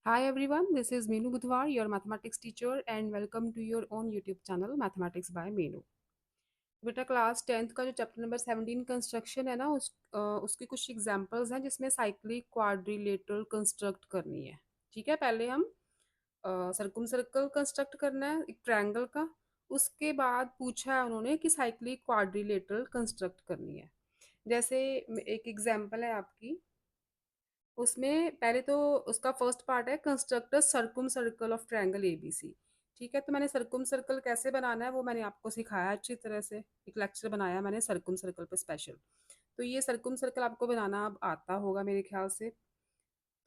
Hi everyone, this is Meenu Budhwar, your mathematics teacher, and welcome to your own YouTube channel Mathematics by Meenu. बेटा class 10th का जो chapter number 17 construction है ना उसकी कुछ examples हैं जिसमें साइक्लिक क्वाड्रिलेटरल कंस्ट्रक्ट करनी है। ठीक है, पहले हम सर्कुम सर्कल कंस्ट्रक्ट करना है एक ट्रायंगल का। उसके बाद पूछा है उन्होंने कि साइक्लिक क्वाड्रिलेटरल कंस्ट्रक्ट करनी है। जैसे एक एग्जांपल है आपकी, उसमें पहले तो उसका फर्स्ट पार्ट है construct circumcircle of triangle ABC. ठीक है, तो मैंने सर्कुम सर्कल कैसे बनाना है वो मैंने आपको सिखाया अच्छी तरह से, एक लेक्चर बनाया मैंने सर्कुम सर्कल पे स्पेशल। तो ये सर्कुम सर्कल आपको बनाना अब आता होगा मेरे ख्याल से।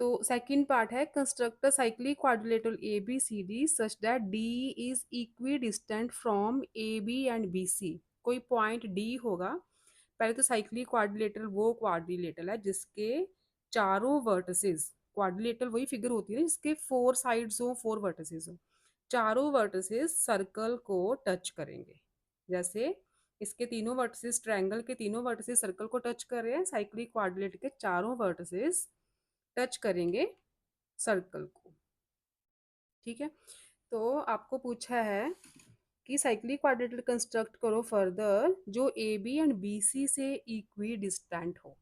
तो सेकंड पार्ट है construct cyclic quadrilateral A B C D such that D is equidistant from A B and B C. कोई पॉइंट डी होगा। पहले तो साइक्लिक क्वाड्रिलेटरल वो क्वाड्रिलेटरल है जिसके चारों वर्टिसेस, क्वाड्रिलेटरल वही फिगर होती है जिसके फोर साइड्स हो, फोर वर्टिसेस हो, चारों वर्टिसेस सर्कल को टच करेंगे। जैसे इसके तीनों वर्टिसेस, ट्रायंगल के तीनों वर्टिसेस सर्कल को टच कर रहे हैं, साइक्लिक क्वाड्रिलेटरल के चारों वर्टिसेस टच करेंगे सर्कल को। ठीक है, तो आपको पूछा है कि साइक्लिक क्वाड्रिलेटरल कंस्ट्रक्ट करो फर्दर जो A B and B C से इक्वी डिस्टेंट हो।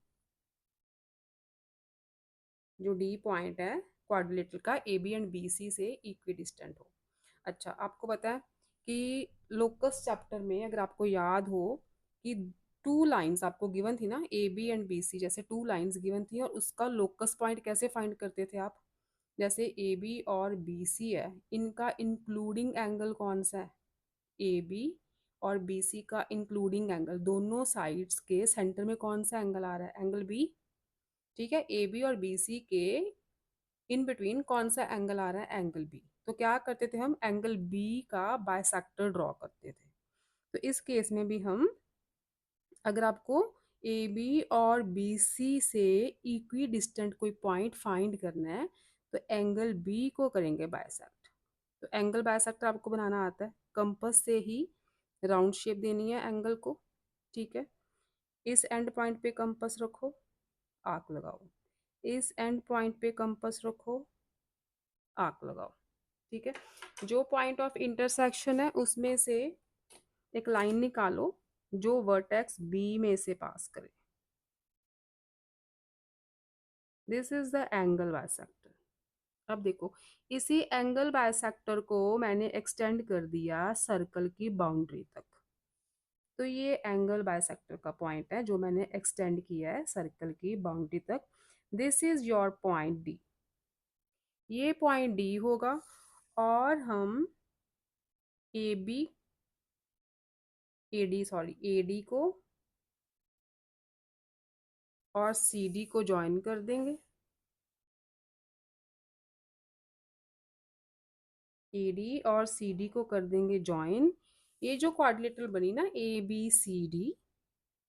जो डी पॉइंट है क्वाड्रिलेटरल का A B and B C से इक्वी डिस्टेंट हो। अच्छा, आपको पता है कि लोकस चैप्टर में अगर आपको याद हो कि टू लाइंस आपको गिवन थी ना, A B and B C जैसे टू लाइंस गिवन थी, और उसका लोकस पॉइंट कैसे फाइंड करते थे आप। जैसे ए बी और बी सी है, इनका इंक्लूडिंग एंगल कौन सा है, ए बी और बी सी का इंक्लूडिंग एंगल, दोनों साइड्स के सेंटर में कौन सा एंगल आ रहा है, एंगल बी। ठीक है, ए बी और बी सी के इन बिटवीन कौन सा एंगल आ रहा है, एंगल बी। तो क्या करते थे हम, एंगल बी का बाइसेक्टर ड्रॉ करते थे। तो इस केस में भी हम, अगर आपको ए बी और बी सी से इक्वी डिस्टेंट कोई पॉइंट फाइंड करना है तो एंगल बी को करेंगे बाइसेक्ट। तो एंगल बाइसेक्टर आपको बनाना आता है, कंपास से ही राउंड शेप देनी है एंगल को। ठीक है, इस एंड पॉइंट पे कंपास रखो, आर्क लगाओ, इस एंड पॉइंट पे कंपास रखो, आर्क लगाओ। ठीक है, जो पॉइंट ऑफ इंटरसेक्शन है उसमें से एक लाइन निकालो जो वर्टेक्स बी में से पास करे। This is the angle bisector. अब देखो, इसी एंगल बाइसेक्टर को मैंने एक्सटेंड कर दिया सर्कल की बाउंड्री तक। तो ये एंगल बाइसेक्टर का पॉइंट है जो मैंने एक्सटेंड किया है सर्कल की बाउंड्री तक। This is your point D. ये पॉइंट डी होगा और हम A B, A D sorry, A D को और सी डी को ज्वाइन कर देंगे। ए डी और सी डी को कर देंगे ज्वाइन। ये जो क्वाड्रिलेटरल बनी ना ए बी सी डी,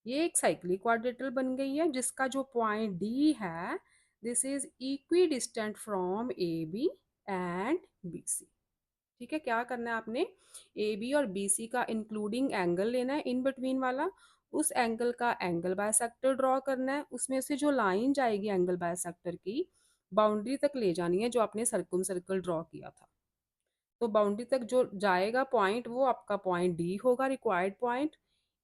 ये एक साइक्लिक क्वाड्रिलेटरल बन गई है जिसका जो पॉइंट डी है this is equidistant from A B and B C. ठीक है, क्या करना है आपने, ए बी और बी सी का इंक्लूडिंग एंगल लेना है इन बिटवीन वाला, उस एंगल का एंगल बायसेक्टर ड्रॉ करना है, उसमें से जो लाइन जाएगी एंगल बायसेक्टर की बाउंड्री तक ले जानी है जो आपने सर्कुम सर्कल ड्रॉ किया था। तो बाउंड्री तक जो जाएगा पॉइंट वो आपका पॉइंट डी होगा, रिक्वायर्ड पॉइंट।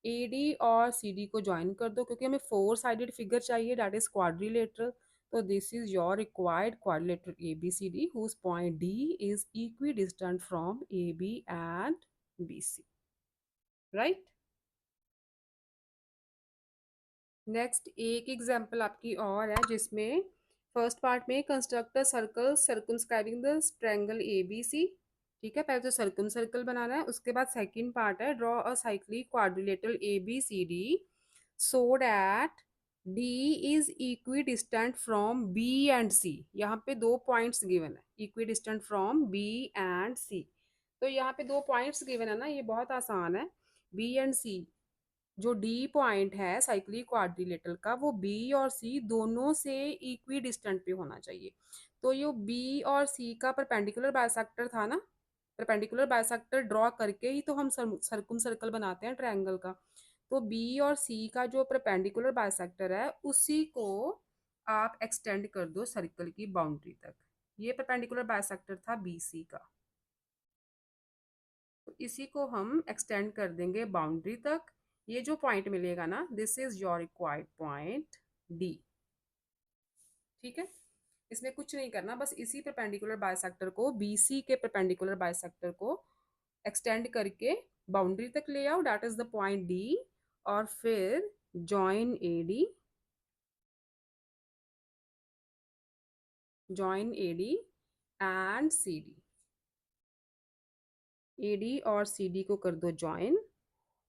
ए डी और सी डी को ज्वाइन कर दो क्योंकि हमें फोर साइडेड फिगर चाहिए, दैट इज क्वाड्रिलेटरल। तो this is your required quadrilateral A B C D whose point D is equidistant from A B and B C. Right, next एक example आपकी और है जिसमें फर्स्ट पार्ट में construct a circle circumscribing the triangle A B C. ठीक है, पहले तो सर्कम सर्कल बनाना है, उसके बाद सेकंड पार्ट है draw a cyclic quadrilateral A B C D so that D is equidistant from B and C. यहाँ पे दो पॉइंट्स गिवन है, equidistant from B and C. तो यहाँ पे दो पॉइंट्स गिवन है ना, ये बहुत आसान है। बी एंड सी, जो डी पॉइंट है साइक्लिक क्वाड्रिलेटरल का वो बी और सी दोनों से इक्वी डिस्टेंट पे होना चाहिए। तो ये बी और सी का परपेंडिकुलर बाइसेक्टर था ना, परपेंडिकुलर बाइसेक्टर ड्रॉ करके ही तो हम सर्कुम सर्कल बनाते हैं ट्रायंगल का। तो बी और सी का जो परपेंडिकुलर बाइसेक्टर है उसी को आप एक्सटेंड कर दो सर्कल की बाउंड्री तक। ये परपेंडिकुलर बाइसेक्टर था BC का। तो इसी को हम एक्सटेंड कर देंगे बाउंड्री तक। ये जो पॉइंट मिलेगा ना, this is your required point D। ठीक है, इसमें कुछ नहीं करना, बस इसी परपेंडिकुलर बाइसेक्टर को, BC के परपेंडिकुलर बाइसेक्टर को एक्सटेंड करके बाउंड्री तक ले आओ, that is the point D। और फिर join AD, join AD and CD। AD और CD को कर दो join.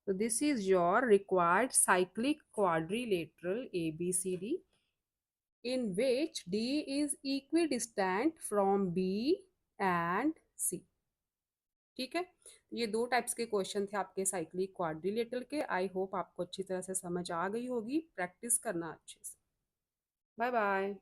So this is your required cyclic quadrilateral ABCD in which D is equidistant from B and C। ठीक है, ये दो टाइप्स के क्वेश्चन थे आपके साइक्लिक क्वाड्रिलेटरल के। आई होप आपको अच्छी तरह से समझ आ गई होगी। प्रैक्टिस करना अच्छे से। Bye bye.